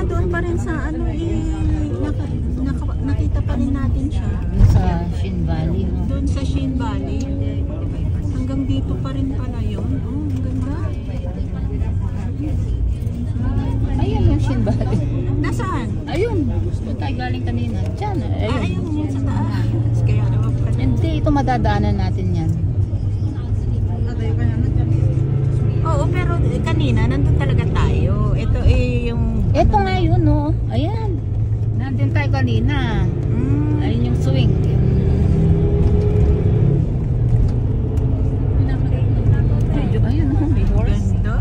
doon pa rin sa ano nakita pa rin natin siya. Sa Shin Valley, no? Doon sa Shin Valley. Hanggang dito pa rin pala yun. Oh, ang ganda. Ayun yung Shin Valley. Nasaan? Ayun. Doon tayo galing kanina. Diyan. Ayun. Ayun yun sa taas. Kaya naman pala. Hindi, ito madadaanan natin yan. Oo, pero kanina nandun talaga tayo. Ito yung... Ito nga yun, no? Ayan. Nandun tayo kanina. Ayun yung swing. Ayun, no? May horse. Ganda.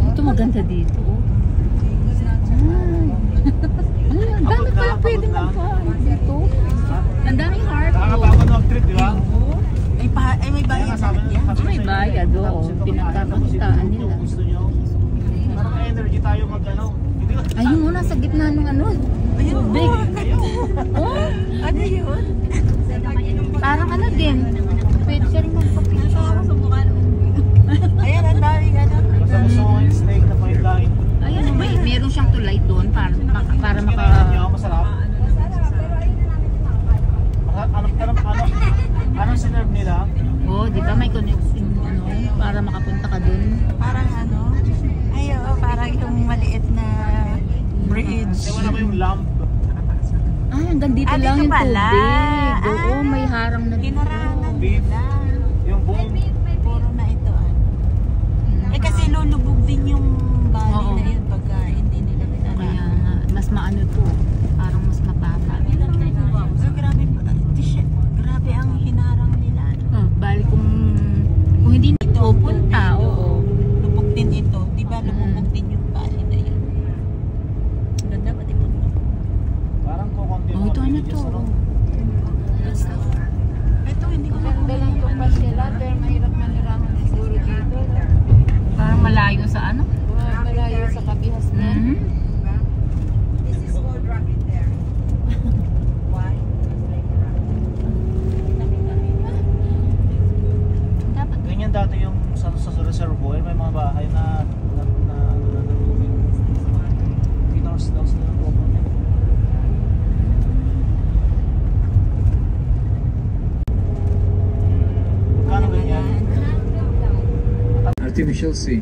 Ito maganda dito. Ang dami pala pwede magpaan dito. Ang daming heart. Nakakapagod mag-trip, di ba? May bayad na yan. May bayad, oo. Pinagkapuntaan nila. Gusto nyo? Parang energy tayo mag-ano. Ayun mo, nasa gitna ng ano. Ayun, Big. oh. Ano yun? Parang ano din. Pwede ka rin magpapicture. Ayan, ang daming ano. Basta gusto ko yung snake na pahilain. Ayun, meron siyang tulay doon para Kinain nyo, maka... masarap. Anong sinerve nila? Oh, di ba may connection ano, para makapunta ka doon. Parang ano. Ay, oo, parang itong maliit na bridge. Ewan ako yung lamp. Ah, hanggang dito Ah, lang dito yung pala. tubig. Oo, Ah, may harang na dito. Hinarangan nila. Yung buong Puro na ito. Eh kasi lulubog din yung bali Oo. na yun pagka hindi nila Kaya hinarangan. nga, mas maano to. Parang mas mababa. So, grabe ang hinarang nila. Bali kung hindi nito punta, oo. Lubog din ito. Di ba lumubog din yung bali na yun? Ganda ba di ba? parang kukunti Oh, ito ano to? Ito hindi ko Ganda lang ito pa sila, pero mahirap manirahan siguro dito. Parang malayo sa ano? Malayo sa kabihas na. Ganyan dati yung sa reservoir, may mga bahay na tubig. Pinors daw sila ng government. Kano ganyan? Artificial sea.